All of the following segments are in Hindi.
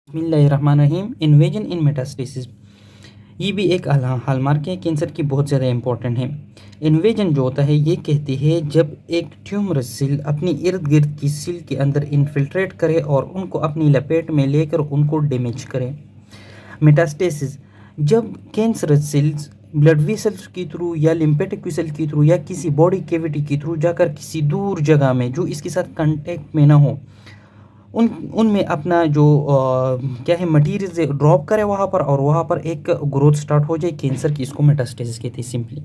बिस्मिल्लाहिर्रहमानिर्रहीम। इन्वेजन इन मेटास्टेसिस ये भी एक हॉलमार्क है कैंसर की, बहुत ज़्यादा इंपॉर्टेंट है। इन्वेजन जो होता है ये कहती है जब एक ट्यूमर सेल अपनी इर्द गिर्द की सेल के अंदर इन्फिल्ट्रेट करे और उनको अपनी लपेट में लेकर उनको डैमेज करे। मेटास्टेसिस जब कैंसर सेल्स ब्लड वेसल्स के थ्रू या लिम्फेटिक वेसल के थ्रू या किसी बॉडी कैविटी के थ्रू जाकर किसी दूर जगह में जो इसके साथ कांटेक्ट में ना हो उन उनमें अपना जो क्या है मटीरियल ड्रॉप करे वहाँ पर, और वहाँ पर एक ग्रोथ स्टार्ट हो जाए कैंसर की। इसको मेटास्टेसिस कहते हैं सिंपली।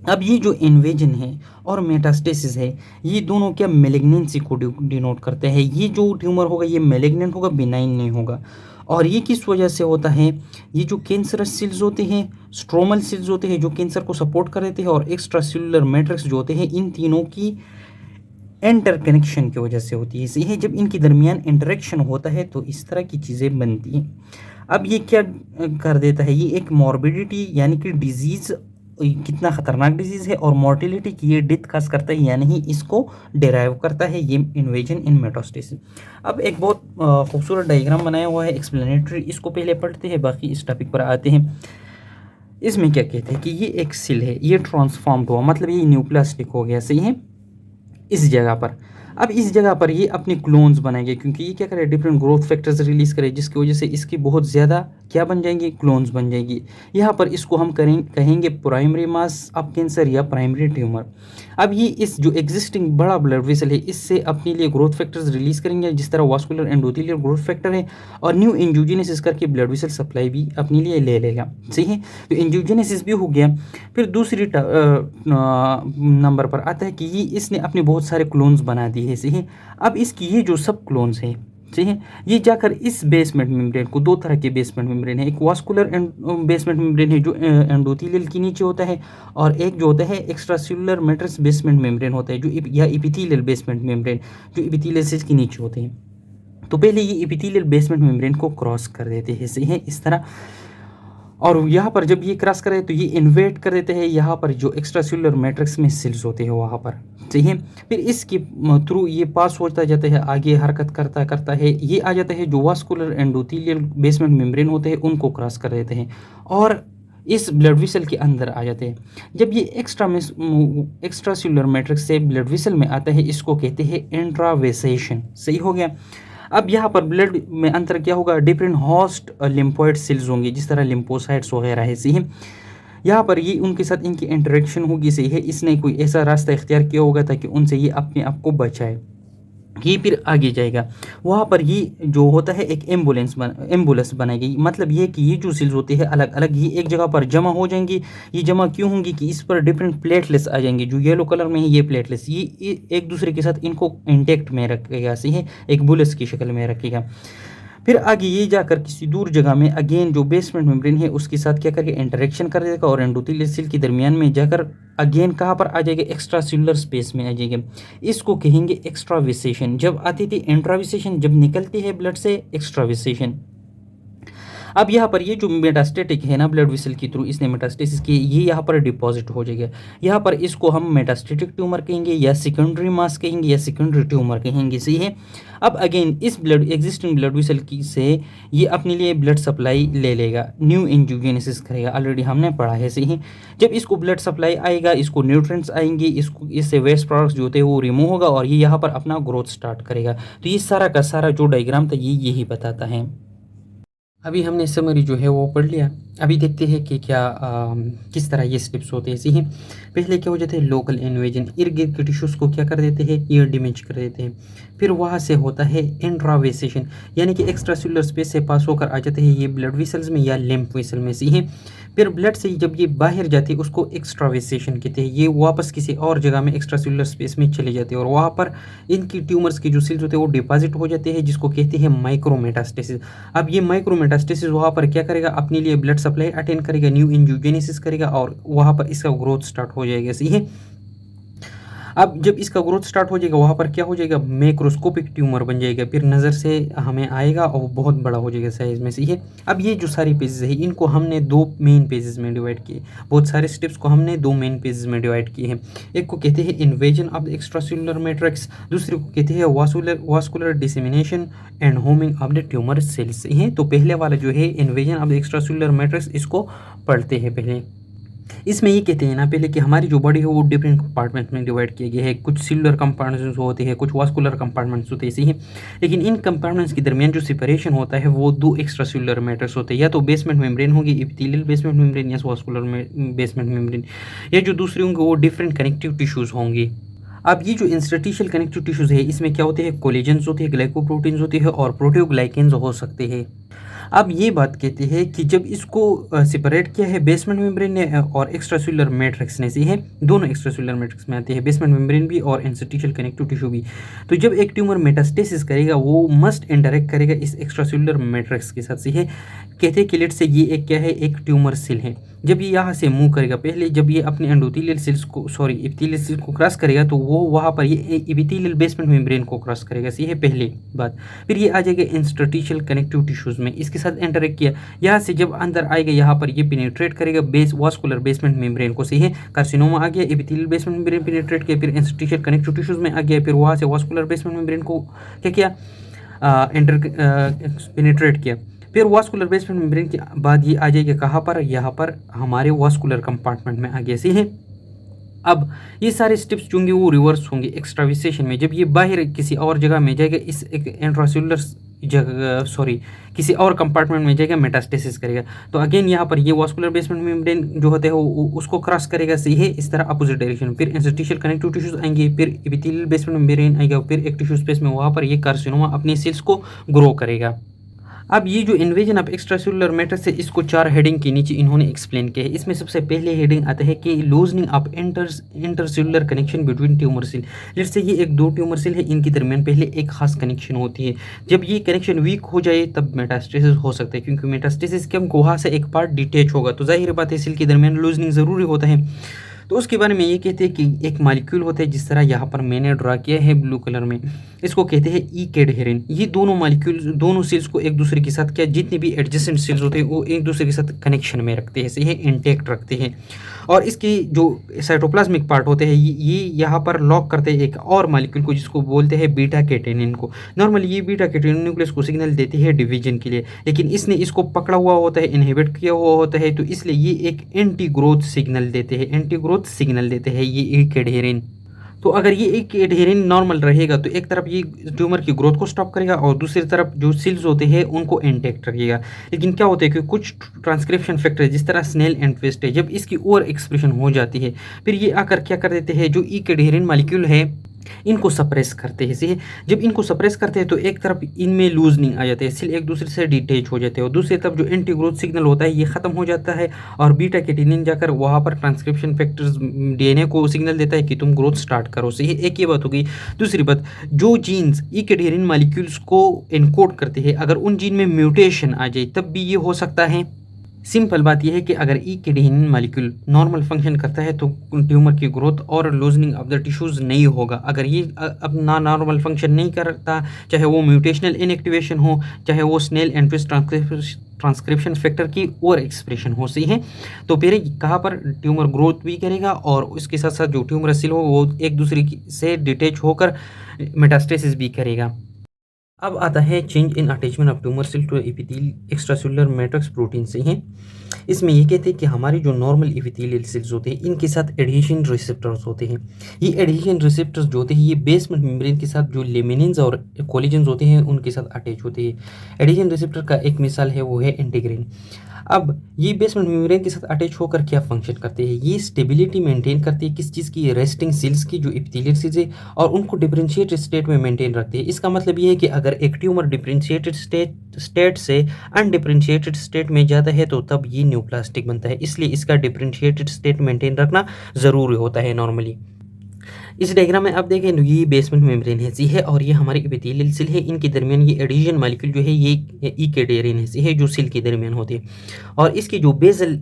अब ये जो इन्वेजन है और मेटास्टेसिस है ये दोनों क्या मेलिग्नेंसी को डिनोट करते हैं। ये जो ट्यूमर होगा ये मेलिग्नेंट होगा, बिनाइन नहीं होगा। और ये किस वजह से होता है? ये जो कैंसरस सेल्स होते हैं, स्ट्रोमल सेल्स होते हैं जो कैंसर को सपोर्ट कर देते हैं, और एक्स्ट्रा सेलुलर मैट्रिक्स जो होते हैं, इन तीनों की इंटर कनेक्शन की वजह से होती है। सही है, जब इनके दरमियान इंटरेक्शन होता है तो इस तरह की चीज़ें बनती हैं। अब ये क्या कर देता है? ये एक मॉर्बिडिटी यानी कि डिजीज़, कितना ख़तरनाक डिजीज़ है, और मोर्टिलिटी की ये डेथ काज करता है, यानी ही इसको डिराइव करता है ये इन्वेजन इन मेटास्टेसिस। अब एक बहुत खूबसूरत डायग्राम बनाया हुआ है एक्सप्लेनेटरी, इसको पहले पढ़ते हैं, बाकी इस टॉपिक पर आते हैं। इसमें क्या कहते हैं कि ये एक सेल है, ये ट्रांसफॉर्म्ड हुआ, मतलब ये न्यूप्लास्टिक हो गया। सही है, इस जगह पर। अब इस जगह पर ये अपने क्लोन्स बनाएंगे, क्योंकि ये क्या करे, डिफरेंट ग्रोथ फैक्टर्स रिलीज करे, जिसकी वजह से इसकी बहुत ज़्यादा क्या बन जाएंगी, क्लोन्स बन जाएंगी। यहाँ पर इसको हम कहेंगे प्राइमरी मास ऑफ कैंसर या प्राइमरी ट्यूमर। अब ये इस जो एग्जिस्टिंग बड़ा ब्लड वेसल है इससे अपने लिए ग्रोथ फैक्टर्स रिलीज करेंगे, जिस तरह वास्कुलर एंडोथेलियल ग्रोथ फैक्टर है, और न्यू एंजियोजेनेसिस करके ब्लड वेसल सप्लाई भी अपने लिए ले लेगा। सही है, तो एंजियोजेनेसिस भी हो गया। फिर दूसरी नंबर पर आता है कि ये इसने अपने बहुत सारे क्लोन्स बना दिए हैं। सही है, अब इसकी ये जो सब क्लोन्स हैं, सही है, ये जाकर इस बेसमेंट मेम्ब्रेन को, दो तरह के बेसमेंट मेम्ब्रेन है, एक वास्कुलर बेसमेंट मेम्ब्रेन है जो एंडोथेलियल के नीचे होता है, और एक जो होता है extra cellular matrix basement membrane होता है, जो या एपिथेलियल बेसमेंट मेम्ब्रेन, जो एपिथेलियल सेल्स के नीचे होते हैं। तो पहले ये एपिथेलियल बेसमेंट मेम्ब्रेन को क्रॉस कर देते हैं। सही है, इस तरह। और यहाँ पर जब ये क्रॉस करे तो ये इन्वेट कर देते हैं यहाँ पर जो एक्स्ट्रा सेलुलर मैट्रिक्स में सेल्स होते हैं वहाँ पर। सही है, फिर इसके थ्रू ये पास होता जाता है, आगे हरकत करता करता है, ये आ जाता है जो वास्कुलर एंडोथेलियल बेसमेंट मेम्ब्रेन होते हैं उनको क्रॉस कर देते हैं, और इस ब्लड वेसल के अंदर आ जाते हैं। जब ये एक्स्ट्रा सेलुलर मैट्रिक्स से ब्लड वेसल में आता है इसको कहते हैं इंट्रावेसेशन। सही हो गया। अब यहाँ पर ब्लड में अंतर क्या होगा, डिफरेंट होस्ट लिम्फोइड सेल्स होंगे, जिस तरह लिम्फोसाइट्स वगैरह है। सही है, यहाँ पर ये उनके साथ इनकी इंटरेक्शन होगी। सही है, इसने कोई ऐसा रास्ता इख्तियार किया होगा ताकि उनसे ये अपने आप को बचाए। ये फिर आगे जाएगा, वहाँ पर ये जो होता है एक एम्बुलेंस बनाएगी। मतलब ये कि ये जो सेल्स होती है अलग अलग ये एक जगह पर जमा हो जाएंगी। ये जमा क्यों होंगी कि इस पर डिफरेंट प्लेटलेट्स आ जाएंगे, जो येलो कलर में है ये प्लेटलेट्स, ये एक दूसरे के साथ इनको इंटेक्ट में रखेगा। सही है, एक बुलेट्स की शक्ल में रखेगा। फिर आगे ये जाकर किसी दूर जगह में अगेन जो बेसमेंट मेम्ब्रेन है उसके साथ क्या करके इंटरेक्शन कर देगा, और एंडोथेलियल सेल के दरमियान में जाकर अगेन कहाँ पर आ जाएगा, एक्स्ट्रा सेलुलर स्पेस में आ जाएगा। इसको कहेंगे एक्स्ट्राविसेशन। जब आती थी इंट्राविसेशन, जब निकलती है ब्लड से एक्स्ट्राविसेशन। अब यहाँ पर ये जो मेटास्टेटिक है ना ब्लड वेसल के थ्रू इसने मेटास्टेसिस की, ये यहाँ पर डिपॉजिट हो जाएगा। यहाँ पर इसको हम मेटास्टेटिक ट्यूमर कहेंगे, या सेकेंडरी मास कहेंगे, या सेकेंडरी ट्यूमर कहेंगे। सही है, अब अगेन इस एग्जिस्टिंग ब्लड वेसल की से ये अपने लिए ब्लड सप्लाई ले लेगा, न्यू एंजियोजेनेसिस करेगा, ऑलरेडी हमने पढ़ा है। सही है, जब इसको ब्लड सप्लाई आएगा, इसको न्यूट्रिएंट्स आएंगे, इसको इससे वेस्ट प्रोडक्ट्स जो होते हैं वो रिमूव होगा, और ये यहाँ पर अपना ग्रोथ स्टार्ट करेगा। तो ये सारा का सारा जो डायग्राम था ये यही बताता है। अभी हमने समरी जो है वो पढ़ लिया। अभी देखते हैं कि क्या किस तरह ये स्टेप्स होते हैं। सही है, पहले क्या हो जाता है, लोकल इन्वेजन, इर्द गिर्द के टिश्यूज़ को क्या कर देते हैं, ये डैमेज कर देते हैं। फिर वहाँ से होता है इंट्रावेसेशन, यानी कि एक्स्ट्रा सेलुलर स्पेस से पास होकर आ जाते हैं ये ब्लड वेसल्स में या लिम्फ वेसल में। सही है, फिर ब्लड से जब ये बाहर जाती है उसको एक्स्ट्रावेसेशन कहते हैं, ये वापस किसी और जगह में एक्स्ट्रा सेलुलर स्पेस में चले जाते हैं, और वहाँ पर इनकी ट्यूमर्स की जो सेल्स होते हैं वो डिपॉजिट हो जाते हैं, जिसको कहते हैं माइक्रोमेटास्टेसिस। अब ये माइक्रोमेटास्टेसिस वहाँ पर क्या करेगा, अपने लिए ब्लड सप्लाई अटेंड करेगा, न्यू एंजियोजेनेसिस करेगा, और वहाँ पर इसका ग्रोथ स्टार्ट हो जाएगा। सही है, अब जब इसका ग्रोथ स्टार्ट हो जाएगा वहाँ पर क्या हो जाएगा, मैक्रोस्कोपिक ट्यूमर बन जाएगा, फिर नज़र से हमें आएगा और वो बहुत बड़ा हो जाएगा साइज़ में से ये। अब ये जो सारी पेजेस है इनको हमने दो मेन पेजेस में डिवाइड किए, बहुत सारे स्टेप्स को हमने दो मेन पेजेस में डिवाइड किए हैं। एक को कहते हैं invasion of the extracellular matrix, दूसरे को कहते हैं vascular dissemination and homing of the tumour cells हैं। तो पहले वाला जो है invasion of the extracellular matrix, इसको पढ़ते हैं पहले। इसमें ये कहते हैं ना पहले कि हमारी जो बॉडी है वो डिफरेंट कंपार्टमेंट में डिवाइड किया गया है, कुछ सेलुलर कंपार्टमेंट्स होते हैं, कुछ वास्कुलर कंपार्टमेंट्स होते हैं, ऐसे ही। लेकिन इन कंपार्टमेंट्स के दरमियान जो सेपरेशन होता है वो दो एक्स्ट्रा सेलुलर मैट्रिक्स होते हैं, या तो बेसमेंट मेम्ब्रेन होगी, एपिथेलियल बेसमेंट मेम्ब्रेन, या वास्कुलर बेसमेंट मेम्ब्रेन, या जो दूसरे होंगे वो डिफरेंट कनेक्टिव टिश्यूज़ होंगे। अब ये जो इंस्टिट्यूशनल कनेक्टिव टिश्यूज़ है इसमें क्या होते हैं, कोलेजन्स होते हैं, ग्लाइकोप्रोटीन्स होते हैं और प्रोटियोग्लाइकेन्स हो सकते हैं। अब ये बात कहती है कि जब इसको सेपरेट किया है बेसमेंट मेम्ब्रेन ने और एक्स्ट्रासेलुलर मैट्रिक्स ने, से है दोनों एक्स्ट्रासेलुलर मैट्रिक्स में आते हैं, बेसमेंट मेम्ब्रेन भी और इंस्टिट्यूशनल कनेक्टिव टिश्यू भी। तो जब एक ट्यूमर मेटास्टेसिस करेगा वो मस्ट इंटरेक्ट करेगा इस एक्स्ट्रासेलुलर मैट्रिक्स के साथ, से है कहते हैं कि लेट से ये एक क्या है, एक ट्यूमर सेल है। जब ये यहाँ से मूव करेगा, पहले जब ये अपने एंडोथेलियल सेल्स को एपिथेलियल सेल्स को क्रॉस करेगा तो वो वहाँ पर ये एपिथेलियल बेसमेंट मेम्ब्रेन को क्रॉस करेगा, ये है पहली बात। फिर ये आ जाएगा इंस्टिट्यूशनल कनेक्टिव टिश्यूज़ में, इसके साथ इंटरेक्ट किया, यहाँ से जब अंदर आएगा यहाँ पर ये पेनिट्रेट करेगा वास्कुलर बेसमेंट मेम्ब्रेन को, सही है। कार्सिनोमा आ गया, एपिथेलियल बेसमेंट मेम्ब्रेन पेनिट्रेट किया, फिर इंस्टिट्यूशनल कनेक्टिव टिश्यूज़ में आ गया, फिर वहाँ से वास्कुलर बेसमेंट मेम्ब्रेन को क्या किया, पेनिट्रेट किया। फिर वास्कुलर बेसमेंट मेम्ब्रेन के बाद ये आ जाएगा कहाँ पर, यहाँ पर हमारे वास्कुलर कंपार्टमेंट में आ गया, सही है। अब ये सारे स्टेप्स जो होंगे वो रिवर्स होंगे एक्स्ट्राविसेशन में, जब ये बाहर किसी और जगह में जाएगा, इस एक इंट्रासेलुलर जगह किसी और कंपार्टमेंट में जाएगा, मेटास्टेसिस करेगा। तो अगेन यहाँ पर ये वास्कुलर बेसमेंट मेम्ब्रेन जो होते हैं वो उसको क्रॉस करेगा, सही है, इस तरह अपोजिट डायरेक्शन। फिर इंस्टिट्यूशनल कनेक्टिव टिश्यूज आएंगे, फिर एपिथेलियल बेसमेंट मेम्ब्रेन आएगा, फिर एक टिश्यू स्पेस में वहाँ पर ये कार्सिनोमा अपनी सेल्स को ग्रो करेगा। अब ये जो इन्वेजन ऑफ एक्स्ट्रासेलुलर मैट्रिक्स है इसको चार हेडिंग के नीचे इन्होंने एक्सप्लेन किया है। इसमें सबसे पहले हेडिंग आता है कि loosening of intercellular connection between tumour cell. जैसे ये एक दो ट्यूमर सेल है, इनके दरमियान पहले एक खास कनेक्शन होती है, जब ये कनेक्शन वीक हो जाए तब मेटास्टेसिस हो सकता है, क्योंकि मेटास्टेसिस के हम वहाँ से एक पार्ट डिटेच होगा, तो जाहिर बात है सेल के दरमियान लूजनिंग ज़रूरी होता है। तो उसके बारे में ये कहते हैं कि एक मॉलिक्यूल होता है, जिस तरह यहाँ पर मैंने ड्रा किया है ब्लू कलर में, इसको कहते हैं ई कैडहेरिन। ये दोनों मॉलिक्यूल दोनों सेल्स को एक दूसरे के साथ क्या, जितने भी एडजेसेंट सेल्स होते हैं वो एक दूसरे के साथ कनेक्शन में रखते हैं, सही है, इंटैक्ट रखते हैं। और इसकी जो साइटोप्लाज्मिक पार्ट होते हैं ये यहाँ पर लॉक करते हैं एक और मॉलिक्यूल को, जिसको बोलते हैं बीटा कैटेनिन को। नॉर्मली ये बीटा कैटेनिन न्यूक्लियस को सिग्नल देते हैं डिवीजन के लिए, लेकिन इसने इसको पकड़ा हुआ होता है, इनहिबिट किया हुआ होता है, तो इसलिए ये एक एंटी ग्रोथ सिग्नल देते हैं, एंटी ग्रोथ सिग्नल देते हैं ये एक एडहेरिन। तो अगर ये एक एडहेरिन नॉर्मल रहेगा तो एक तरफ ये ट्यूमर की ग्रोथ को स्टॉप करेगा और दूसरी तरफ जो सेल्स होते हैं उनको इंटैक्ट रखेगा। लेकिन क्या होता है कि कुछ ट्रांसक्रिप्शन फैक्टर जिस तरह स्नेल एंड ट्विस्ट है, जब इसकी ओवर एक्सप्रेशन हो जाती है, फिर ये आकर क्या कर देते हैं, जो ई एडहेरिन मॉलिक्यूल है इनको सप्रेस करते हैं, सही है। जब इनको सप्रेस करते हैं तो एक तरफ इनमें लूजनिंग आ जाते हैं, सेल एक दूसरे से डिटेच हो जाते हैं, और दूसरी तरफ जो एंटी ग्रोथ सिग्नल होता है ये ख़त्म हो जाता है, और बीटा कैटेनिन जाकर वहाँ पर ट्रांसक्रिप्शन फैक्टर्स डीएनए को सिग्नल देता है कि तुम ग्रोथ स्टार्ट करो, सही है। एक ये बात हो गई। दूसरी बात, जो जीन्स ई कैडहेरिन मॉलिक्यूल्स को एनकोड करते हैं, अगर उन जीन में म्यूटेशन आ जाए तब भी ये हो सकता है। सिंपल बात यह है कि अगर ई कैडहेरिन मॉलिक्यूल नॉर्मल फंक्शन करता है तो ट्यूमर की ग्रोथ और लूजनिंग ऑफ द टिश्यूज़ नहीं होगा। अगर ये अब ना नॉर्मल फंक्शन नहीं करता, चाहे वो म्यूटेशनल इनएक्टिवेशन हो, चाहे वो snail and twist transcription factor की ओवर एक्सप्रेशन हो, सही है, तो फिर कहाँ पर ट्यूमर ग्रोथ भी करेगा और उसके साथ साथ जो ट्यूमर सेल हो वो एक दूसरे से डिटेच होकर मेटास्टेसिस भी करेगा। अब आता है change in attachment of tumour cell to epithelial extracellular matrix protein से है। इसमें ये कहते हैं कि हमारी जो नॉर्मल एपिथेलियल सेल्स होते हैं इनके साथ एडहेशन रिसेप्टर्स होते हैं। ये एडहेशन रिसेप्टर्स जो होते हैं ये बेसमेंट मेम्ब्रेन के साथ जो लेमिनिन्स और कोलेजन्स होते हैं उनके साथ अटैच होते हैं। एडहेशन रिसेप्टर का एक मिसाल है वो है इंटीग्रिन। अब ये बेसमेंट मेम्ब्रेन के साथ अटैच होकर क्या फंक्शन करते हैं, ये स्टेबिलिटी मेंटेन करते हैं, किस चीज़ की, रेस्टिंग सेल्स की जो एपिथेलियल सेल्स है, और उनको डिफरेंशिएटेड स्टेट में मेंटेन रखते हैं। इसका मतलब ये है कि अगर एक ट्यूमर डिफरेंशिएटेड स्टेट से अनडिफरेंशिएटेड स्टेट में जाता है तो तब ये न्यूप्लास्टिक बनता है, इसलिए इसका डिफरेंशिएटेड स्टेट मेंटेन रखना ज़रूरी होता है नॉर्मली। इस डायग्राम में आप देखें तो ये बेसमेंट मेम्ब्रेन हिस्सी है और ये हमारी एपिथेलियल सेल है। इनके दरमियान ये एडिशन मॉलिक्यूल जो है ये ईकेडेरियन हिस्सी है जो सेल के दरमियान होते हैं और इसकी जो बेसल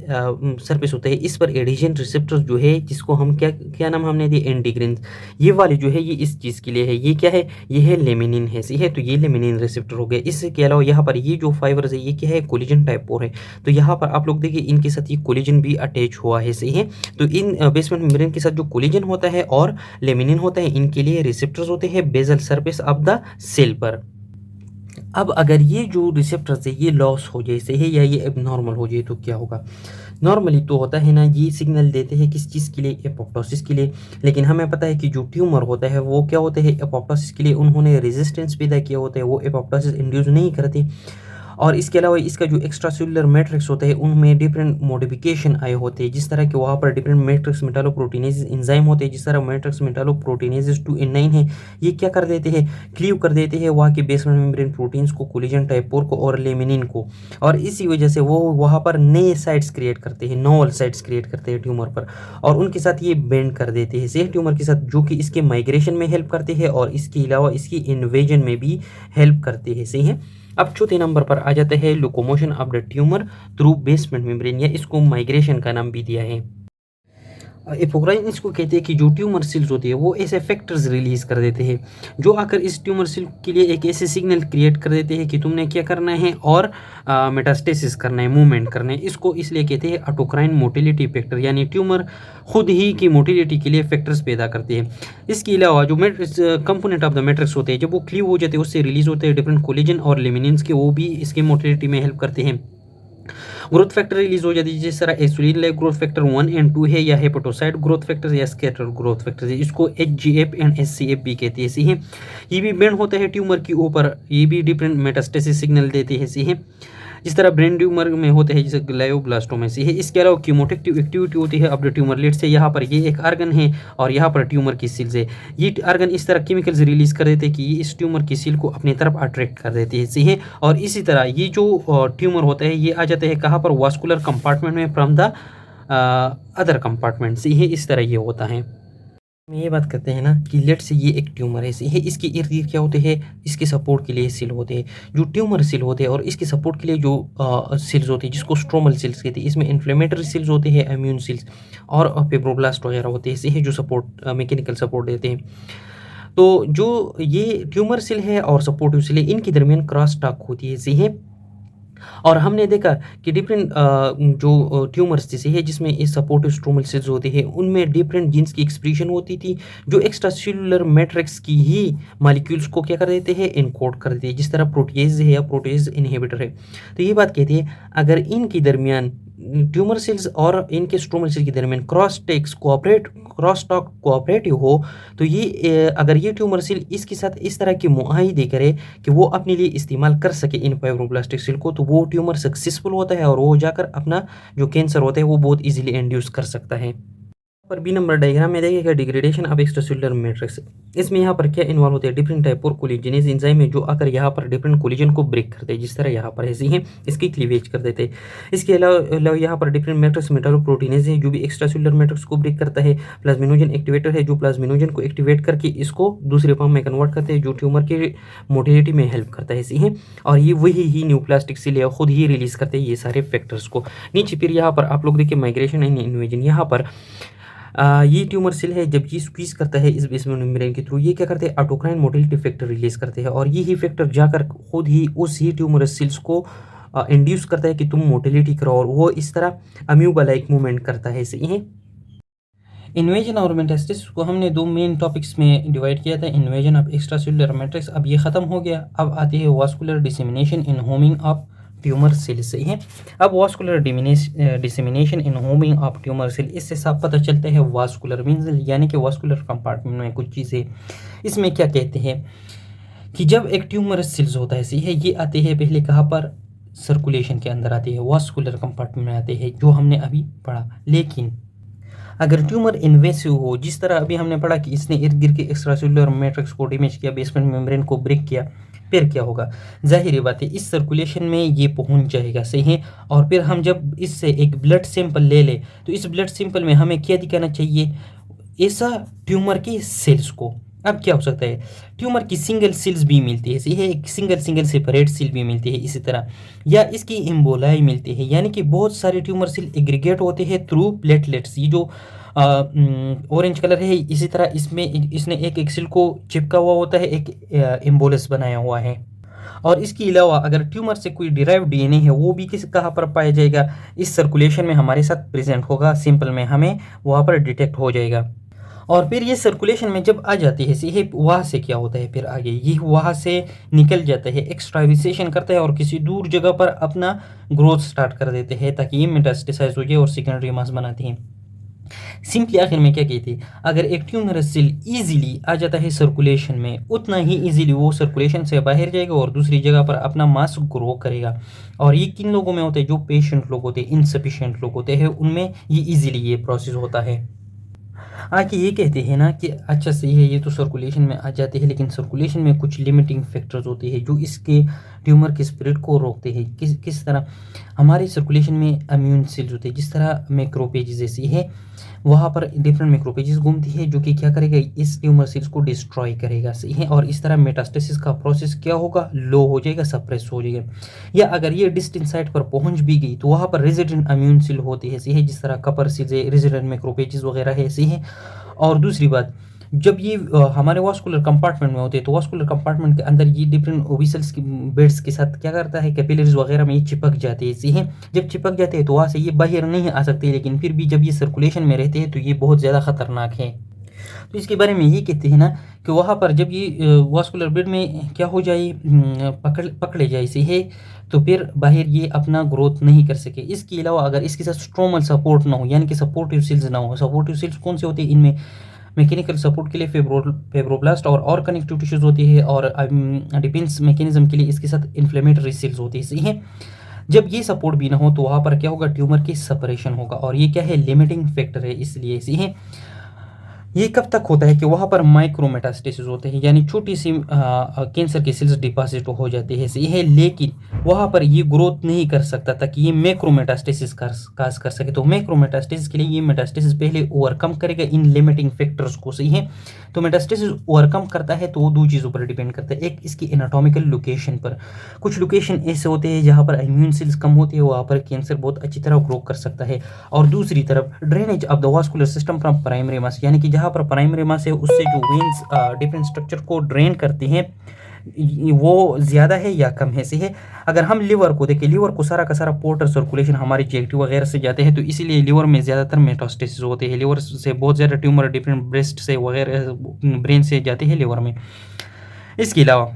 सरफेस होता है इस पर एडिशन रिसेप्टर्स जो है जिसको हम क्या क्या नाम हमने दिया इंटीग्रिन, ये वाले जो है ये इस चीज़ के लिए है। ये क्या है, ये है लेमिनिन हिस्सी है, तो ये लेमिनिन रिसेप्टर हो गया। इसके अलावा यहाँ पर ये जो फाइबर्स है ये क्या है, कोलेजन टाइप 4 है। तो यहाँ पर आप लोग देखिए इनके साथ ये कोलेजन भी अटैच हुआ है, सही है। तो इन बेसमेंट मेम्ब्रेन के साथ जो कोलेजन होता है और लेमिनिन होता है इनके लिए रिसेप्टर्स होते हैं basal surface of the cell पर। अब अगर ये जो रिसेप्टर्स है ये लॉस हो जाए, सही है, या ये एबनॉर्मल हो जाए तो क्या होगा। नॉर्मली तो होता है ना, ये सिग्नल देते हैं किस चीज़ के लिए, एपोप्टोसिस के लिए। लेकिन हमें पता है कि जो ट्यूमर होता है वो क्या होते हैं, एपोप्टोसिस के लिए उन्होंने रेजिस्टेंस पैदा किया होता है, वो एपोप्टोसिस इंड्यूस नहीं करते। और इसके अलावा इसका जो एक्स्ट्रा सेलुलर मैट्रिक्स होता है उनमें डिफरेंट मॉडिफिकेशन आए होते हैं, जिस तरह के वहाँ पर डिफरेंट मैट्रिक्स मेटालोप्रोटीनेज एंजाइम होते हैं, जिस तरह मैट्रिक्स मेटालोप्रोटीनेज 2N9 है, ये क्या कर देते हैं, क्लीव कर देते हैं वहाँ के बेसमेंट मेम्ब्रेन प्रोटीन्स को, कोलेजन टाइप 4 को और लेमिनिन को। और इसी वजह से वो वहाँ पर नए साइट्स क्रिएट करते हैं, नोवल साइट्स क्रिएट करते हैं ट्यूमर पर, और उनके साथ ये बेंड कर देते हैं सेम ट्यूमर के साथ, जो कि इसके माइग्रेशन में हेल्प करते हैं और इसके अलावा इसकी इन्वेजन में भी हेल्प करते हैं, सही है। अब चौथे नंबर पर आ जाते हैं locomotion of the tumour through basement membrane, या इसको माइग्रेशन का नाम भी दिया है। एपोक्राइन इसको कहते हैं कि जो ट्यूमर सेल्स होती है वो ऐसे फैक्टर्स रिलीज कर देते हैं जो आकर इस ट्यूमर सेल के लिए एक ऐसे सिग्नल क्रिएट कर देते हैं कि तुमने क्या करना है और मेटास्टेसिस करना है, मूवमेंट करना है। इसको इसलिए कहते हैं ऑटोक्राइन मोटिलिटी फैक्टर, यानी ट्यूमर खुद ही की मोटिलिटी के लिए फैक्टर्स पैदा करते हैं। इसके अलावा जो matrix component of the matrix होते हैं जब वो क्लीव हो जाते हैं उससे रिलीज होते हैं डिफरेंट कोलेजन और लेमिनिन्स के, वो भी इसकी मोटिलिटी में हेल्प करते हैं। ग्रोथ फैक्टर रिलीज हो जाती है जिस तरह insulin like growth factor 1 and 2 है, या हेपेटोसाइट ग्रोथ फैक्टर या स्कैटर ग्रोथ फैक्टर है, इसको HGF एंड SCF भी कहते हैं, सही है। ये भी बेंड होता है ट्यूमर के ऊपर, ये भी डिफरेंट मेटास्टेसिस सिग्नल देते हैं, सही है, जिस तरह ब्रेन ट्यूमर में होते हैं जैसे ग्लायोब्लास्टोमा से है। इसके अलावा कीमोटेक्टिव एक्टिविटी होती है अब ट्यूमर लेट से, यहाँ पर ये एक आर्गन है और यहाँ पर ट्यूमर की सेल्स है। ये आर्गन इस तरह केमिकल्स रिलीज कर देते हैं कि ये इस ट्यूमर की सेल को अपनी तरफ अट्रैक्ट कर देते हैं, सही है। और इसी तरह ये जो ट्यूमर होता है ये आ जाते हैं कहाँ पर, वास्कुलर कंपार्टमेंट में फ्रॉम द अदर कंपार्टमेंट, सही है। इस तरह ये होता है। हम ये बात करते हैं ना कि लेट से ये एक ट्यूमर है, सही है, इसके इर्द गिर्द क्या होते हैं, इसके सपोर्ट के लिए सेल होते हैं, जो ट्यूमर सेल होते हैं, और इसके सपोर्ट के लिए जो सेल्स होते हैं जिसको स्ट्रोमल सेल्स कहते हैं, इसमें इन्फ्लेमेटरी सेल्स होते हैं, इम्यून सेल्स और फेब्रोब्लास्ट वगैरह होते हैं, सही है, जो सपोर्ट मैकेनिकल सपोर्ट देते हैं। तो जो ये ट्यूमर सेल है और सपोर्टिव सेल है इनके दरमियान क्रॉस टॉक होती है, सही है। और हमने देखा कि डिफरेंट जो ट्यूमर्स जैसे है जिसमें ये सपोर्टिव स्ट्रोमल सेल्स होते हैं उनमें डिफरेंट जीन्स की एक्सप्रेशन होती थी जो एक्स्ट्रा सेलुलर मैट्रिक्स की ही मॉलिक्यूल्स को क्या कर देते हैं, इनकोड कर देते हैं, जिस तरह प्रोटीज है या प्रोटीज इनहिबिटर है। तो ये बात कहती है अगर इनके दरमियान ट्यूमर सेल्स और इनके स्ट्रोमल सेल के दरमियान क्रॉस टॉक कोऑपरेटिव हो तो ये अगर ये ट्यूमर सेल इसके साथ इस तरह के मुआहिदे करे कि वो अपने लिए इस्तेमाल कर सके इन फाइब्रोब्लास्टिक सेल को, तो वो ट्यूमर सक्सेसफुल होता है और वो जाकर अपना जो कैंसर होता है वो बहुत इजीली इंड्यूस कर सकता है। पर बी नंबर डायग्राम में देखिएगा डिग्रेडेशन ऑफ एक्स्ट्रासेलुलर मैट्रिक्स। इसमें यहाँ पर क्या इन्वॉल्व होते हैं, डिफरेंट टाइप और कोलिजनेज एंजाइम है जो आकर यहाँ पर डिफरेंट कोलिजन को ब्रेक करते हैं, जिस तरह यहाँ पर ऐसे ही इसकी क्लीवेज कर देते हैं। इसके अलावा यहाँ पर डिफरेंट मैट्रिक्स मेटालोप्रोटीनेज है जो भी एक्स्ट्रासेलुलर मैट्रिक्स को ब्रेक करता है। प्लाज्मिनोजन एक्टिवेटर है जो प्लाज्मिनोजन को एक्टिवेट करके इसको दूसरे फॉर्म में कन्वर्ट करते हैं जो ट्यूमर के मोटिलिटी में हेल्प करता है, सही है। और ये वही ही न्यूप्लास्टिक सेल है खुद ही रिलीज करते हैं ये सारे फैक्टर्स को। नीचे फिर यहाँ पर आप लोग देखिए माइग्रेशन एंड इन्वेजन, यहाँ पर ये ट्यूमर सेल है जब ये स्क्वीज करता है इस बेसमेंट मेम्ब्रेन के थ्रू ये क्या करते हैं, ऑटोक्राइन मोटिलिटी फैक्टर रिलीज करते हैं और यही फैक्टर जाकर खुद ही उस ही ट्यूमर सेल्स को इंड्यूस करता है कि तुम मोटिलिटी करो और वो इस तरह अम्यूबा लाइक मूवमेंट करता है, सही है। इन्वेजन और मेटास्टेसिस को हमने दो मेन टॉपिक्स में डिवाइड किया था, इन्वेजन ऑफ एक्स्ट्रासेलुलर मैट्रिक्स, अब ये ख़त्म हो गया। अब आते हैं vascular dissemination in homing of tumour cell, सही है। अब vascular dissemination in homing of tumour cell, इससे साफ पता चलता है वास्कुलर मीन्स यानी कि वास्कुलर कंपार्टमेंट में कुछ चीज़ें। इसमें क्या कहते हैं कि जब एक ट्यूमर सेल्स होता है, सही है, ये आते हैं पहले कहाँ पर, सर्कुलेशन के अंदर आते हैं, वास्कुलर कंपार्टमेंट में आते हैं जो हमने अभी पढ़ा। लेकिन अगर ट्यूमर इन्वेसिव हो, जिस तरह अभी हमने पढ़ा कि इसने इर्द गिर्द के एक्स्ट्रासेलुलर मैट्रिक्स को डैमेज किया, बेसमेंट मेम्ब्रेन को ब्रेक किया, फिर क्या होगा, जाहिर बात है इस सर्कुलेशन में ये पहुंच जाएगा, सही है। और फिर हम जब इससे एक ब्लड सैंपल ले ले तो इस ब्लड सैंपल में हमें क्या दिखाना चाहिए, ऐसा ट्यूमर के सेल्स को। अब क्या हो सकता है, ट्यूमर की सिंगल सेल्स भी मिलती है, सही है, एक सिंगल सेपरेट सेल भी मिलती है इसी तरह, या इसकी इम्बोलाई मिलती है, यानी कि बहुत सारे ट्यूमर सेल एग्रीगेट होते हैं थ्रू प्लेटलेट्स। ये जो ऑरेंज कलर है, इसी तरह इसमें इसने एक सेल को चिपका हुआ होता है, एक एम्बोलस बनाया हुआ है। और इसके अलावा अगर ट्यूमर से कोई डिराइव डीएनए है वो भी किस कहाँ पर पाया जाएगा, इस सर्कुलेशन में हमारे साथ प्रेजेंट होगा, सिंपल में हमें वहाँ पर डिटेक्ट हो जाएगा। और फिर ये सर्कुलेशन में जब आ जाती है ये वहाँ से क्या होता है, फिर आगे ये वहाँ से निकल जाता है, एक्सट्राविसेशन करता है और किसी दूर जगह पर अपना ग्रोथ स्टार्ट कर देते हैं ताकि ये मेटास्टेसाइज हो जाए और सेकेंडरी मास बनाती हैं। सिंपली आखिर में क्या कहती, अगर एक ट्यूमरस सेल इजीली आ जाता है सर्कुलेशन में, उतना ही इजीली वो सर्कुलेशन से बाहर जाएगा और दूसरी जगह पर अपना मास ग्रो करेगा। और ये किन लोगों में होता है, जो पेशेंट लोग होते हैं, इनसफिशिएंट लोग होते हैं, उनमें ये इजीली ये प्रोसेस होता है। आके ये कहते हैं ना कि अच्छा सही है, ये तो सर्कुलेशन में आ जाते हैं, लेकिन सर्कुलेशन में कुछ लिमिटिंग फैक्टर्स होते हैं जो इसके ट्यूमर के स्प्रेड को रोकते हैं। किस तरह, हमारे सर्कुलेशन में इम्यून सेल्स होते हैं, जिस तरह मैक्रोपेजेस जैसी है, वहाँ पर डिफरेंट मैक्रोपेजेस घूमती है जो कि क्या करेगा, इस ट्यूमर सेल्स को डिस्ट्रॉय करेगा, सही है। और इस तरह मेटास्टेसिस का प्रोसेस क्या होगा, लो हो जाएगा, सप्रेस हो जाएगा। या अगर ये डिस्टेंट साइट पर पहुंच भी गई तो वहाँ पर रेजिडेंट इम्यून सेल होती है, सही है, जिस तरह कपर सेल्स है, रेजिडेंट मैक्रोपेजेस वगैरह है, सही है। और दूसरी बात, जब ये हमारे वास्कुलर कंपार्टमेंट में होते हैं तो वास्कुलर कंपार्टमेंट के अंदर ये डिफरेंट ओविसल्स की बेड्स के साथ क्या करता है, कैपिलरीज वगैरह में ये चिपक जाते हैं, सही है। जब चिपक जाते हैं तो वहाँ से ये बाहर नहीं आ सकते, लेकिन फिर भी जब ये सर्कुलेशन में रहते हैं तो ये बहुत ज़्यादा खतरनाक है। तो इसके बारे में ये कहते हैं ना कि वहाँ पर जब ये वास्कुलर बेड में क्या हो जाए, पकड़े जाए, सही है, तो फिर बाहर ये अपना ग्रोथ नहीं कर सके। इसके अलावा अगर इसके साथ स्ट्रोमल सपोर्ट ना हो, यानी कि सपोर्टिव सेल्स ना हो, सपोर्टिव सेल्स कौन से होते हैं, इनमें मैकेनिकल सपोर्ट के लिए फेब्रोब्लास्ट और कनेक्टिव टिश्यूज होती है, और डिफेंस मैकेनिज्म के लिए इसके साथ इन्फ्लेमेटरी सेल्स होती है, सही है। जब ये सपोर्ट भी ना हो तो वहाँ पर क्या होगा, ट्यूमर की सेपरेशन होगा, और ये क्या है, लिमिटिंग फैक्टर है, इसलिए सही है। ये कब तक होता है कि वहाँ पर माइक्रोमेटास्टेसिस होते हैं, यानी छोटी सी कैंसर की सेल्स डिपॉजिट हो जाती है, सही है, लेकिन वहाँ पर ये ग्रोथ नहीं कर सकता ताकि ये मैक्रोमेटास्टेसिस काज कर सके। तो मैक्रोमेटास्टेसिस के लिए ये मेटास्टेसिस पहले ओवरकम करेगा इन लिमिटिंग फैक्टर्स को, सही है। तो मेटास्टेसिस ओवरकम करता है तो वो दो चीज़ों पर डिपेंड करता है, एक इसकी एनाटॉमिकल लोकेशन पर। कुछ लोकेशन ऐसे होते हैं जहाँ पर इम्यून सेल्स कम होती है, वहाँ पर कैंसर बहुत अच्छी तरह ग्रो कर सकता है। और दूसरी तरफ drainage of the vascular system from primary mass, यानी कि जहाँ पर प्राइमरी मास है उससे जो वेन्स डिफरेंट स्ट्रक्चर को ड्रेन करते हैं वो ज़्यादा है या कम है, सही है। अगर हम लिवर को देखें, लिवर को सारा का सारा पोर्टर सर्कुलेशन हमारे जेक्टिव वगैरह से जाते हैं, तो इसीलिए लिवर में ज़्यादातर मेटास्टेसिस होते हैं। लिवर से बहुत ज़्यादा ट्यूमर डिफरेंट ब्रेस्ट से वगैरह ब्रेन से जाते हैं लिवर में। इसके अलावा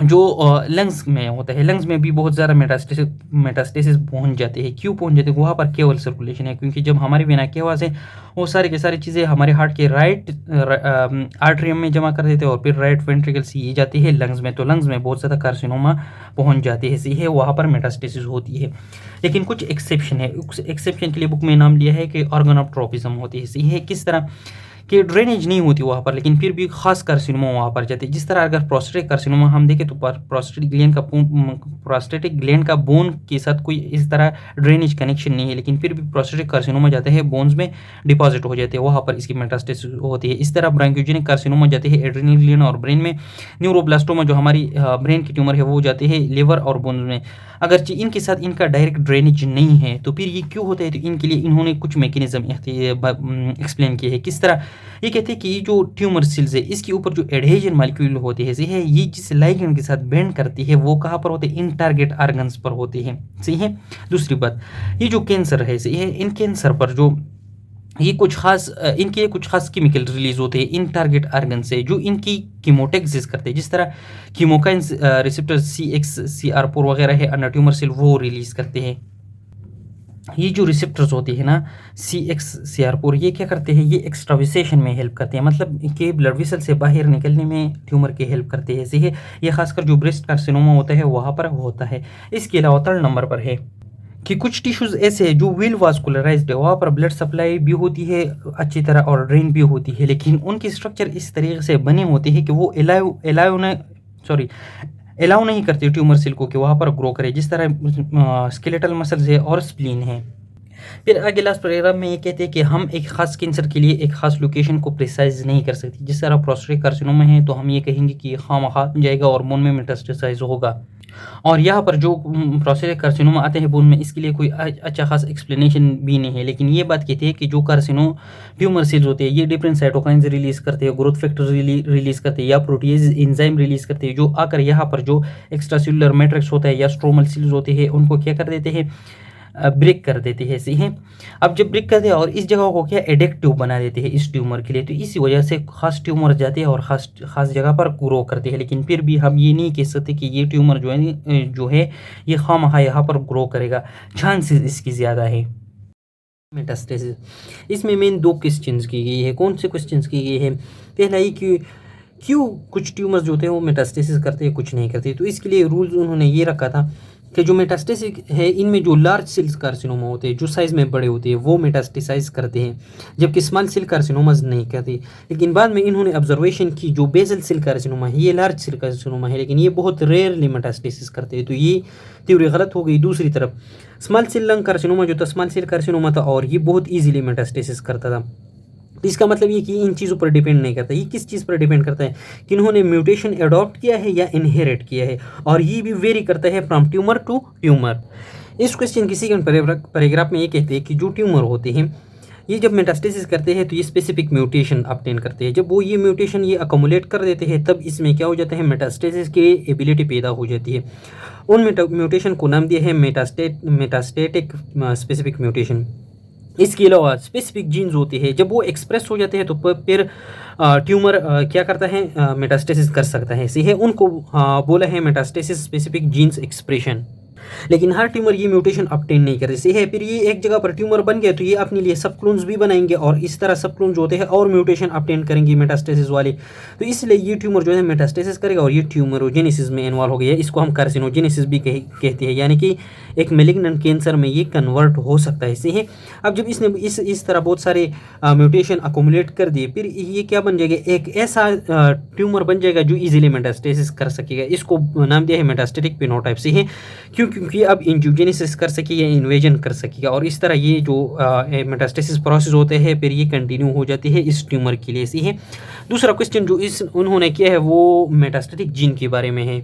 जो लंग्स में होता है, लंग्स में भी बहुत ज़्यादा मेटास्टेसिस पहुंच जाते हैं। क्यों पहुंच जाते हैं, वहाँ पर केवल सर्कुलेशन है, क्योंकि जब हमारी वेना केवा से वो सारी की सारी चीज़ें हमारे हार्ट के राइट आर्टरियम में जमा कर देते हैं और फिर राइट वेंट्रिकल से ये जाती है लंग्स में, तो लंग्स में बहुत ज़्यादा कार्सिनोमा पहुंच जाती है, सही है, वहाँ पर मेटास्टेसिस होती है। लेकिन कुछ एक्सेप्शन है, उस एक्सेप्शन के लिए बुक में नाम लिया है कि ऑर्गन ऑफ ट्रोपिज्म होती है, सही है। किस तरह कि ड्रेनेज नहीं होती वहाँ पर, लेकिन फिर भी खास कार्सिनोमा वहाँ पर जाती है। जिस तरह अगर प्रोस्टेटिक कार्सिनोमा हम देखें तो प्रोस्टेटिक ग्लैंड का बोन के साथ कोई इस तरह ड्रेनेज कनेक्शन नहीं है, लेकिन फिर भी प्रोस्टेटिक कार्सिनोमा जाते हैं, बोन्स में डिपॉजिट हो जाते हैं, वहाँ पर इसकी मेटास्टेसिस होती है। इस तरह ब्रांक्योजेनिक कार्सिनोमा जाते हैं एड्रेनल ग्लैंड और ब्रेन में। न्यूरोब्लास्टोमा जो हमारी ब्रेन की ट्यूमर है वो जाते हैं लिवर और बोन्स में। अगर इनके साथ इनका डायरेक्ट ड्रेनेज नहीं है तो फिर ये क्यों होता है, तो इनके लिए इन्होंने कुछ मैकेनिज्म एक्सप्लेन किए हैं। किस तरह, ये कहते हैं कि ये जो ट्यूमर सेल्स है इसके ऊपर जो एडहेजन मॉलिक्यूल होते हैं, सही है, ये जिस लाइगेंड के साथ बेंड करती है वो कहाँ पर होते हैं, इन टारगेट ऑर्गन्स पर होते हैं, सही है। दूसरी बात, ये जो कैंसर है, सही है, इन कैंसर पर जो ये इनके कुछ खास केमिकल रिलीज होते हैं इन टारगेट ऑर्गन से जो इनकी कीमोटेक्सिस करते हैं। जिस तरह कीमोकाइन रिसेप्टर CXCR4 वगैरह है अन्य ट्यूमर सेल वो रिलीज करते हैं। ये जो रिसेप्टर्स होते हैं ना CXCR4, ये क्या करते हैं, ये एक्सट्राविसेशन में हेल्प करते हैं, मतलब कि ब्लड वेसल से बाहर निकलने में ट्यूमर की हेल्प करते हैं, सही है। ये खासकर जो ब्रेस्ट कार्सिनोमा होता है वहाँ पर होता है। इसके अलावा थर्ड नंबर पर है कि कुछ टिश्यूज ऐसे हैं जो वेल वास्कुलराइज्ड है, वहाँ पर ब्लड सप्लाई भी होती है अच्छी तरह और ड्रेन भी होती है, लेकिन उनकी स्ट्रक्चर इस तरीके से बने होते हैं कि वो अलाउ नहीं करती ट्यूमर सेल को कि वहाँ पर ग्रो करे, जिस तरह स्केलेटल मसल्स है और स्प्लीन है। फिर आगे लास्ट पैराग्राफ में ये कहते हैं कि हम एक खास कैंसर के लिए एक खास लोकेशन को प्रिसाइज नहीं कर सकते। जिस तरह प्रोस्टेट कार्सिनोमा है तो हम ये कहेंगे कि ये खामखा जाएगा और बोन में मेटास्टेसाइज होगा, और यहाँ पर जो प्रोस्टेट कार्सिनोमा आते हैं बोन में, इसके लिए कोई अच्छा खास एक्सप्लेनेशन भी नहीं है। लेकिन ये बात कहती है कि जो ट्यूमर सेल्स होते हैं ये डिफरेंट साइटोकाइंस रिलीज करते हैं, ग्रोथ फैक्टर रिलीज करते हैं या प्रोटीज एंजाइम रिलीज करते हैं, जो आकर यहाँ पर जो एक्स्ट्रा सेलुलर मैट्रिक्स होता है या स्ट्रोमल सेल्स होते हैं उनको क्या कर देते हैं, ब्रेक कर देते हैं। सही है। अब जब ब्रेक करते हैं और इस जगह को क्या एडिक्टिव बना देते हैं इस ट्यूमर के लिए, तो इसी वजह से खास ट्यूमर जाते हैं और खास जगह पर ग्रो करते हैं। लेकिन फिर भी हम ये नहीं कह सकते कि ये ट्यूमर जो है ये खामखा यहाँ पर ग्रो करेगा, चांसेस इसकी ज़्यादा है। मेटास्टेसिस, इसमें मेन 2 क्वेश्चंस की गई है। कौन से क्वेश्चंस की गई है? पहला ही कि क्यों कुछ ट्यूमर्स जो होते हैं वो मेटास्टेसिस करते हैं, कुछ नहीं करते। तो इसके लिए रूल्स उन्होंने ये रखा था कि जो मेटास्टेसिस है इनमें जो लार्ज सेल्स कार्सिनोमा होते हैं, जो साइज़ में बड़े होते हैं, वो मेटास्टेसाइज करते हैं, जबकि स्मॉल सेल कार्सिनोमाज नहीं करते। लेकिन बाद में इन्होंने ऑब्जर्वेशन की जो बेसल सेल कार्सिनोमा है ये लार्ज सेल कार्सिनोमा है, लेकिन ये बहुत रेयरली मेटास्टेसिस करते हैं। तो ये थ्योरी गलत हो गई। दूसरी तरफ स्मॉल सेल लंग कार्सिनोमा जो था, स्मॉल सेल कार्सिनोमा था और ये बहुत ईजिली मेटास्टेसिस करता था। तो इसका मतलब ये कि इन चीज़ों पर डिपेंड नहीं करता। ये किस चीज़ पर डिपेंड करता है कि इन्होंने म्यूटेशन अडॉप्ट किया है या इनहेरिट किया है, और ये भी वेरी करता है फ्रॉम ट्यूमर टू ट्यूमर। इस क्वेश्चन की सेकंड पैराग्राफ में ये कहते हैं कि जो ट्यूमर होते हैं ये जब मेटास्टेसिस करते हैं तो ये स्पेसिफिक म्यूटेशन ऑब्टेन करते हैं। जब वो ये म्यूटेशन ये अकोमुलेट कर देते हैं तब इसमें क्या हो जाता है, मेटास्टेसिस की एबिलिटी पैदा हो जाती है। उन म्यूटेशन को नाम दिया है मेटास्टेटिक स्पेसिफिक म्यूटेशन। इसके अलावा स्पेसिफिक जीन्स होते हैं, जब वो एक्सप्रेस हो जाते हैं तो फिर ट्यूमर क्या करता है, मेटास्टेसिस कर सकता है। इसी है उनको बोला है मेटास्टेसिस स्पेसिफिक जीन्स एक्सप्रेशन। लेकिन हर ट्यूमर ये म्यूटेशन ऑब्टेन नहीं करते। इसी है फिर ये एक जगह पर ट्यूमर बन गया तो ये अपने लिए सब क्लोन्स भी बनाएंगे और इस तरह सब क्लोन्स होते हैं और म्यूटेशन ऑब्टेन करेंगे मेटास्टेसिस वाले। तो इसलिए ये ट्यूमर जो है मेटास्टेसिस करेगा और ये ट्यूमरोजेनेसिस में इन्वॉल्व हो गया। इसको हम कार्सिनोजेनेसिस भी कहते हैं, यानी कि एक मेलिग्नेंट कैंसर में ये कन्वर्ट हो सकता है। इसी है अब जब इसने इस तरह बहुत सारे म्यूटेशन अकोमुलेट कर दिए फिर ये क्या बन जाएगा, एक ऐसा ट्यूमर बन जाएगा जो इजीली मेटास्टेसिस कर सकेगा। इसको नाम दिया है मेटास्टेटिक फिनोटाइप। से है क्योंकि अब इंजूजेनेसिस कर सकेगा या इन्वेजन कर सकेगा, और इस तरह ये जो मेटास्टेसिस प्रोसेस होते हैं फिर ये कंटिन्यू हो जाती है इस ट्यूमर के लिए। इसी है दूसरा क्वेश्चन जो उन्होंने किया है वो मेटास्टेटिक जीन के बारे में है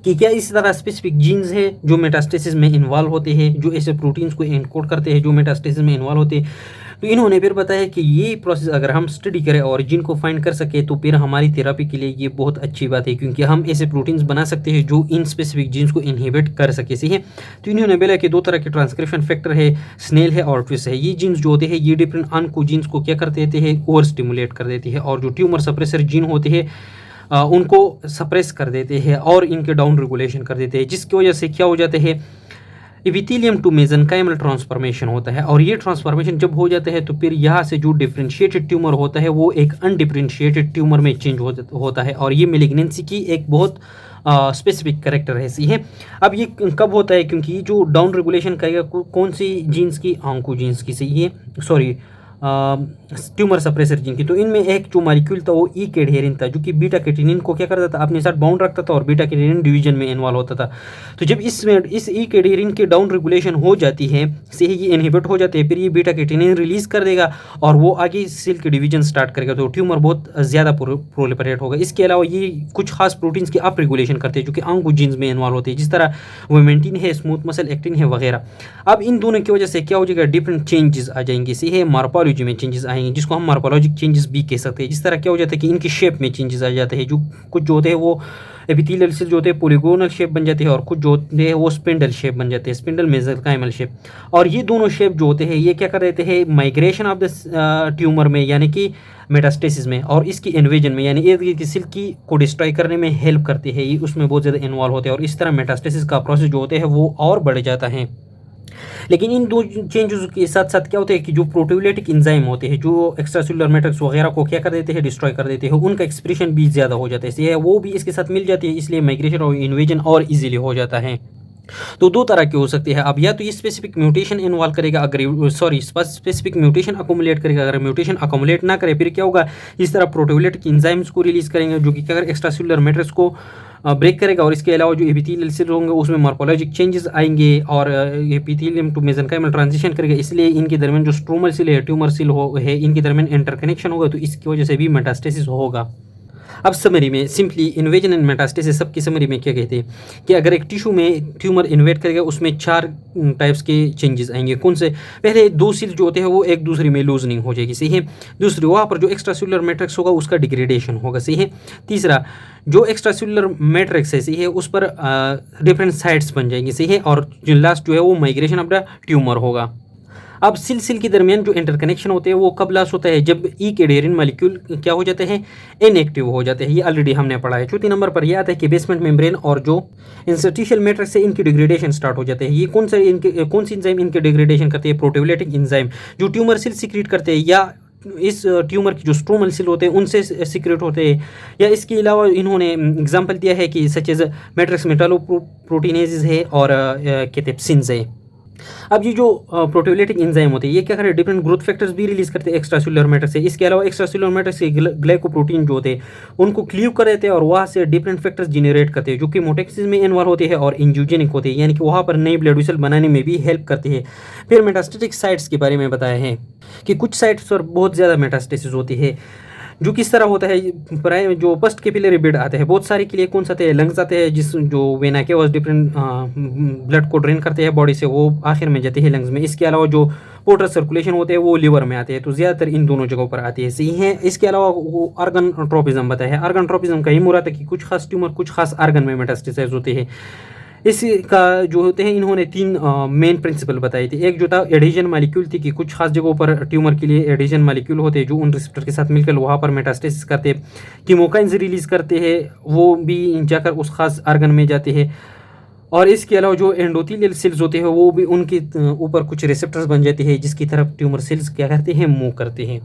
कि क्या इस तरह स्पेसिफिक जीन्स है जो मेटास्टेसिस में इन्वॉल्व होते हैं, जो ऐसे प्रोटीन्स को एनकोड करते हैं जो मेटास्टेसिस में इन्वॉल्व होते हैं। तो इन्होंने फिर बताया कि ये प्रोसेस अगर हम स्टडी करें और जिन को फाइंड कर सके तो फिर हमारी थेरापी के लिए ये बहुत अच्छी बात है, क्योंकि हम ऐसे प्रोटीन्स बना सकते हैं जो इन स्पेसिफिक जीन्स को इनहिबिट कर सके। सही है। तो इन्होंने बोला कि 2 तरह के ट्रांसक्रिप्शन फैक्टर है, स्नेल है और ट्विस्ट है। ये जीन्स जो होते हैं ये डिफरेंट अनको जीन्स को क्या कर देते हैं, ओवर स्टिमुलेट कर देते हैं, और जो ट्यूमर सप्रेसर जीन होते हैं उनको सप्रेस कर देते हैं और इनके डाउन रेगुलेशन कर देते हैं, जिसकी वजह से क्या हो जाते हैं, एपिथेलियम टू मेसेनकाइमल ट्रांसफॉर्मेशन होता है। और ये ट्रांसफॉर्मेशन जब हो जाता है तो फिर यहाँ से जो डिफरेंशिएटेड ट्यूमर होता है वो एक अनडिफरेंशिएटेड ट्यूमर में चेंज होता है, और ये मेलिग्नेंसी की एक बहुत स्पेसिफिक करेक्टर है। सी है। अब ये कब होता है, क्योंकि जो डाउन रेगुलेशन करेगा कौन सी जीन्स की, आंको जीन्स की। सही है, सॉरी ट्यूमर सप्रेसर जीन की। तो इनमें एक जो मॉलिक्यूल था वो ई कैडहेरिन था, जो कि बीटा कैटेनिन को क्या करता था, अपने साथ बाउंड रखता था और बीटा कैटेनिन डिवीजन में इन्वॉल्व होता था। तो जब इस ई कैडहेरिन के डाउन रेगुलेशन हो जाती है, से ही ये इनहिबिट हो जाते हैं, फिर ये बीटा कैटेनिन रिलीज कर देगा और वो आगे सेल के डिवीजन स्टार्ट करेगा, तो ट्यूमर बहुत ज़्यादा प्रोलिफरेट होगा। इसके अलावा ये कुछ खास प्रोटीन्स की अप रेगुलेशन करते हैं जो कि आंगो जीन्स में इन्वॉल्व होते हैं, जिस तरह वोमेंटिन है, स्मूथ मसल एक्टिन है वगैरह। अब इन दोनों की वजह से क्या हो जाएगा, डिफरेंट चेंजेस आ जाएंगे। से है मार्पोलॉजी में चेंजेस आएंगे, जिसको हम मार्पोलॉजिक चेंजेस भी कह सकते हैं। जिस तरह क्या हो जाता है कि इनकी शेप में चेंजेस आ जाते हैं, जो कुछ जो होते हैं वो एपिथेलियल सेल जो होते हैं पॉलीगोनल शेप बन जाते हैं, और कुछ जो होते हैं वो स्पिंडल शेप बन जाते हैं, स्पिंडल मेसेनकाइमल शेप। और ये दोनों शेप जो होते हैं ये क्या कर देते हैं, माइग्रेशन ऑफ द ट्यूमर में, यानी कि मेटास्टेसिस में, और इसकी इन्वेजन में, यानी इर्द गिर्द की सेल की को डिस्ट्रॉय करने में हेल्प करते हैं। ये उसमें बहुत ज़्यादा इन्वॉल्व होते हैं, और इस तरह मेटास्टेसिस का प्रोसेस जो होते हैं वो और बढ़ जाता है। लेकिन इन 2 चेंजेस के साथ साथ क्या होता है कि जो प्रोटीओलिटिक एंजाइम होते हैं जो एक्स्ट्रासेलुलर मैट्रिक्स वगैरह को क्या कर देते हैं, डिस्ट्रॉय कर देते हैं, उनका एक्सप्रेशन भी ज़्यादा हो जाता है, इसलिए वो भी इसके साथ मिल जाती है, इसलिए माइग्रेशन और इन्वेजन और इजीली हो जाता है। तो दो तरह की हो सकती है। अब या तो ये स्पेसिफिक म्यूटेशन इन्वॉल्व करेगा, अगर सॉरी स्पेसिफिक म्यूटेशन अकोमुलेट करेगा, अगर म्यूटेशन अकोमुलेट ना करे फिर क्या होगा, इस तरह प्रोटीओलिटिक एंजाइम्स को रिलीज करेंगे जो कि क्या करेगा, एक्स्ट्रा सेलुलर मैट्रिक्स को ब्रेक करेगा। और इसके अलावा जो एपिथेलियल सेल होंगे उसमें मॉर्फोलॉजिक चेंजेस आएंगे और एपिथेलियम टू मेसेंकाइमल ट्रांजिशन करेगा, इसलिए इनके दरमियान जो स्ट्रोमल सेल है, ट्यूमर सेल है, इनके दरमियान इंटरकनेक्शन होगा, तो इसकी वजह से भी मेटास्टेसिस होगा। अब समरी में सिंपली इन्वेजन एंड मेटास्टेसिस सबकी समरी में क्या कहते हैं कि अगर एक टिश्यू में ट्यूमर इन्वेट करेगा उसमें 4 टाइप्स के चेंजेस आएंगे। कौन से? पहले 2 सेल जो होते हैं वो एक दूसरे में लूजनिंग हो जाएगी, सही है। दूसरी, वहाँ पर जो एक्स्ट्रा सेलुलर मैट्रिक्स होगा उसका डिग्रेडेशन होगा, सही है। तीसरा, जो एक्स्ट्रा सेलुलर मैट्रिक्स है, सही है, उस पर डिफरेंट साइट्स बन जाएंगी, सही है। और जो लास्ट जो है वो माइग्रेशन ऑफ द ट्यूमर होगा। अब सिल के दरमियान जो इंटरकनेक्शन होते हैं वो कब लॉस होता है, जब ई के डेरिन मॉलिक्यूल क्या हो जाते हैं, इनएक्टिव हो जाते हैं। ये ऑलरेडी हमने पढ़ा है। चौथी नंबर पर यह आता है कि बेसमेंट मेम्ब्रेन और जो इंटरस्टिशियल मैट्रिक्स से इनकी डिग्रेडेशन स्टार्ट हो जाते हैं। ये कौन सी एंजाइम इनके डिग्रेडेशन करते हैं, प्रोटीओलिटिक एंजाइम जो ट्यूमर सेल सीक्रेट करते हैं या इस ट्यूमर की जो स्ट्रोमल सेल होते हैं उनसे सीक्रेट होते हैं। या इसके अलावा इन्होंने एग्जाम्पल दिया है कि सच एज मैट्रिक्स मेटालोप्रोटीनेजेस है और कैथेप्सिन्स है। अब ये जो प्रोटीओलिटिक एंजाइम होते हैं ये क्या करते हैं, डिफरेंट ग्रोथ फैक्टर्स भी रिलीज करते हैं एक्स्ट्रा सेलुलर मैट्रिक्स से। इसके अलावा एक्स्ट्रा सेलुलर मैट्रिक्स से ग्लाइकोप्रोटीन जो होते हैं उनको क्लीव कर देते हैं और वहाँ से डिफरेंट फैक्टर्स जनरेट करते हैं जो कि मोटेक्सिस में इन्वॉल्व होते हैं और इंज्यूजेनिक होते हैं, यानी कि वहाँ पर नई ब्लड वेसल बनाने में भी हेल्प करते हैं। फिर मेटास्टेटिक साइट्स के बारे में बताया है कि कुछ साइट्स पर बहुत ज़्यादा मेटास्टेसिस होती है, जो किस तरह होता है। प्राइम जो फर्स्ट कैपिलरी बेड आते हैं बहुत सारे के लिए, कौन सा आते हैं, लंग्स आते हैं, जिस जो वेना के डिफरेंट ब्लड को ड्रेन करते हैं बॉडी से, वो आखिर में जाते हैं लंग्स में। इसके अलावा जो पोर्टल सर्कुलेशन होते हैं वो लिवर में आते हैं, तो ज़्यादातर इन दोनों जगहों पर आती है, सही है। इसके अलावा वो आर्गन ट्रोपिज्म बताया है। आर्गन ट्रोपिज्म का ही मुराद है कि कुछ खास ट्यूमर कुछ खास आर्गन में मेटास्टेसाइज होते हैं। इसका जो होते हैं इन्होंने 3 मेन प्रिंसिपल बताई थी। एक जो था एडिशन मालिक्यूल थी कि कुछ खास जगहों पर ट्यूमर के लिए एडिशन मालिक्यूल होते हैं जो उन रिसेप्टर के साथ मिलकर वहाँ पर मेटास्टेसिस करते हैं, कीमोकाइंस रिलीज करते हैं, वो भी जाकर उस खास आर्गन में जाते हैं। और इसके अलावा जो एंडोथेलियल सेल्स होते हैं वो भी उनके ऊपर कुछ रिसेप्टर्स बन जाते हैं जिसकी तरफ ट्यूमर सेल्स क्या करते हैं, मूव करते हैं।